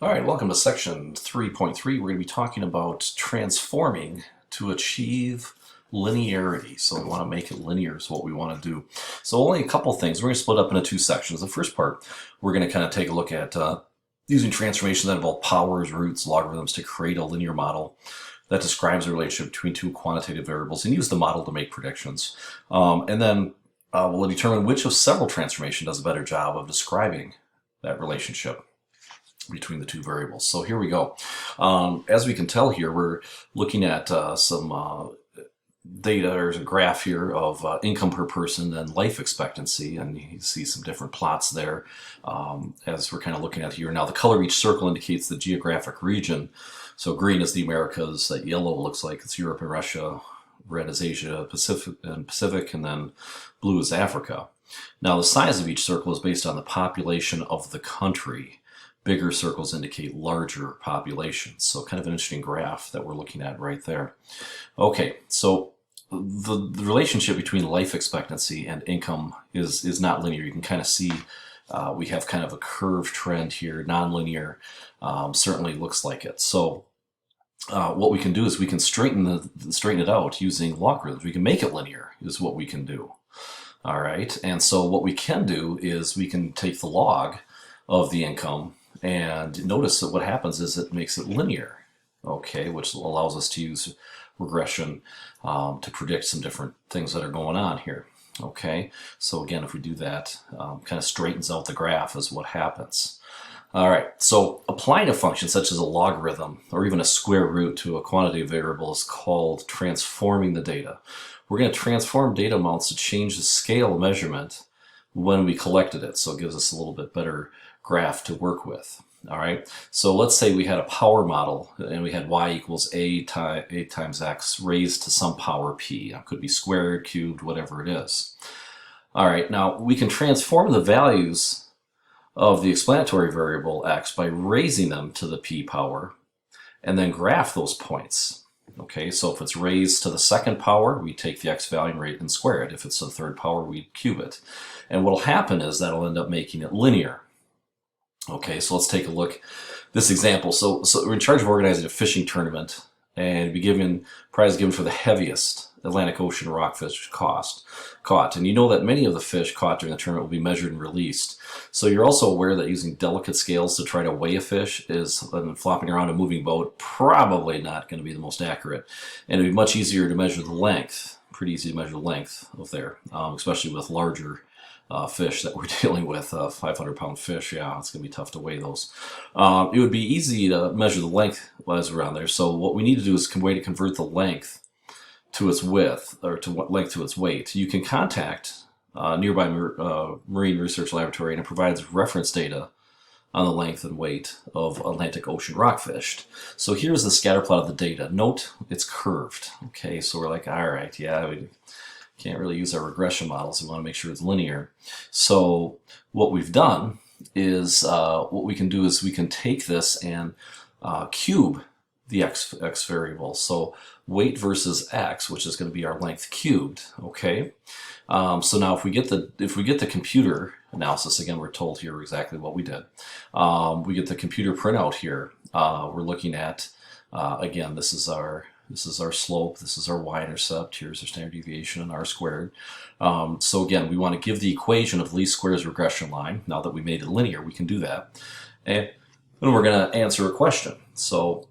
All right, welcome to section 3.3. We're going to be talking about transforming to achieve linearity. So we want to make it linear is what we want to do. So only a couple things. We're going to split up into two sections. The first part, we're going to kind of take a look at using transformations that involve powers, roots, logarithms to create a linear model that describes the relationship between two quantitative variables and use the model to make predictions. And then we'll determine which of several transformations does a better job of describing that relationship between the two variables. So here we go. As we can tell here, we're looking at some data. There's a graph here of income per person and life expectancy, and you see some different plots there as we're kind of looking at here. Now the color of each circle indicates the geographic region. So green is the Americas, that yellow looks like it's Europe and Russia, red is Asia Pacific, and then blue is Africa. Now the size of each circle is based on the population of the country. Bigger circles indicate larger populations. So kind of an interesting graph that we're looking at right there. Okay, so the relationship between life expectancy and income is not linear. You can kind of see we have kind of a curved trend here, nonlinear. Certainly looks like it. So what we can do is we can straighten it out using logarithms. We can make it linear is what we can do. All right, and so what we can do is we can take the log of the income, and notice that what happens is it makes it linear, okay, which allows us to use regression to predict some different things that are going on here, okay? So again, if we do that, kind of straightens out the graph is what happens. All right, so applying a function such as a logarithm or even a square root to a quantitative variable is called transforming the data. We're going to transform data amounts to change the scale of measurement when we collected it, so it gives us a little bit better graph to work with. All right, so let's say we had a power model and we had y equals a times x raised to some power p. It could be squared, cubed, whatever it is. All right, now we can transform the values of the explanatory variable x by raising them to the p power and then graph those points. Okay, so if it's raised to the second power, we take the x value and square it. If it's the third power, we cube it. And what will happen is that'll end up making it linear. Okay, so let's take a look at this example. So we're in charge of organizing a fishing tournament, and prize given for the heaviest Atlantic Ocean rockfish caught. And you know that many of the fish caught during the tournament will be measured and released. So you're also aware that using delicate scales to try to weigh a fish and flopping around a moving boat, probably not going to be the most accurate. And it'd be much easier to measure the length, pretty easy to measure the length of there, especially with larger fish that we're dealing with, 500-pound fish. Yeah, it's going to be tough to weigh those. It would be easy to measure the length as we're around there. So what we need to do is a way to convert the length to its width, or length to its weight. You can contact nearby marine research laboratory, and it provides reference data on the length and weight of Atlantic Ocean rockfish. So here's the scatter plot of the data. Note it's curved. Okay, so we're like, all right, yeah, we can't really use our regression models. We want to make sure it's linear. So what we've done is what we can do is we can take this and cube the x variable. So weight versus x, which is going to be our length cubed. Okay. So now if we get the computer analysis, again, we're told here exactly what we did. We get the computer printout here. We're looking at again, this is our slope, this is our y-intercept, here's our standard deviation and r squared. So again, we want to give the equation of least squares regression line. Now that we made it linear, we can do that. And then we're going to answer a question. So,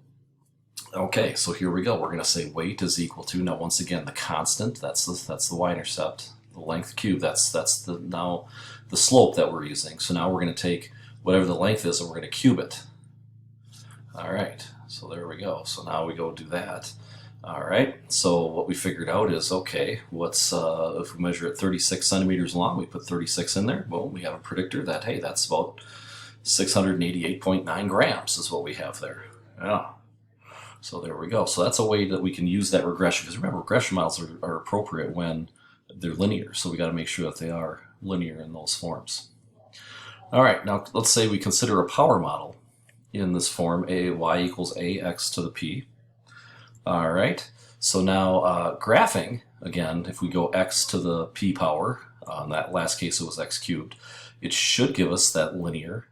okay, so here we go. We're going to say weight is equal to, now once again, the constant, that's the y-intercept, the length cubed, that's now the slope that we're using. So now we're going to take whatever the length is and we're going to cube it. All right, so there we go. So now we go do that. All right, so what we figured out is, okay, if we measure it 36 centimeters long, we put 36 in there. Well, we have a predictor that, hey, that's about 688.9 grams is what we have there. Yeah. So there we go. So that's a way that we can use that regression, because remember, regression models are appropriate when they're linear. So we got to make sure that they are linear in those forms. All right, now let's say we consider a power model in this form, y equals ax to the p. All right, so now graphing, again, if we go x to the p power, in that last case it was x cubed, it should give us that linear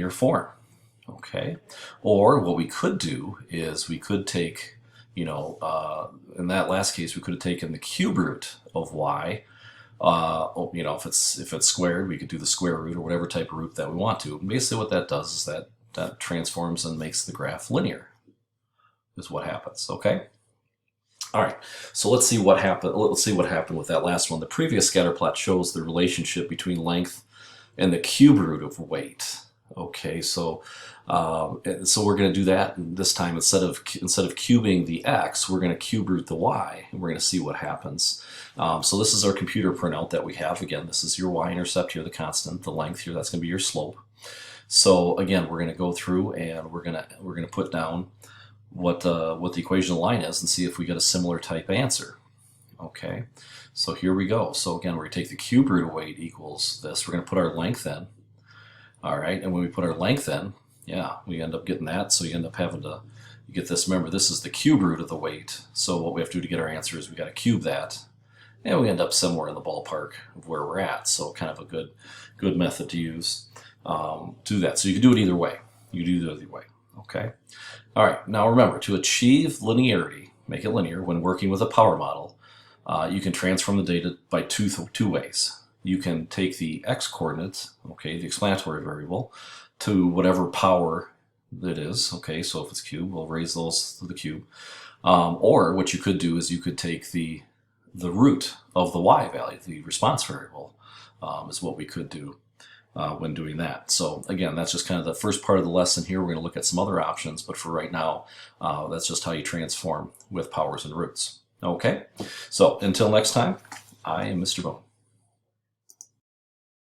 form. Okay, or what we could do is we could take, in that last case, we could have taken the cube root of y. If it's squared, we could do the square root or whatever type of root that we want to. And basically, what that does is that transforms and makes the graph linear. Is what happens. Okay. All right. So let's see what happened. Let's see what happened with that last one. The previous scatter plot shows the relationship between length and the cube root of weight. Okay, so we're going to do that this time. Instead of cubing the x, we're going to cube root the y, and we're going to see what happens. So this is our computer printout that we have. Again, this is your y-intercept here, the constant, the length here. That's going to be your slope. So again, we're going to go through and we're going to put down what the equation of the line is and see if we get a similar type answer. Okay, so here we go. So again, we're going to take the cube root of weight equals this. We're going to put our length in. All right, and when we put our length in, yeah, we end up getting that. So you end up having to, you get this, remember, this is the cube root of the weight. So what we have to do to get our answer is we got to cube that. And we end up somewhere in the ballpark of where we're at. So kind of a good method to use. Do that. So you can do it either way. You do it either way. Okay. All right, now remember, to achieve linearity, make it linear, when working with a power model, you can transform the data by two ways. You can take the x-coordinates, okay, the explanatory variable, to whatever power it is, okay, so if it's cube, we'll raise those to the cube. Or what you could do is you could take the root of the y value, the response variable, is what we could do when doing that. So again, that's just kind of the first part of the lesson here. We're going to look at some other options, but for right now, that's just how you transform with powers and roots. Okay, so until next time, I am Mr. Bone.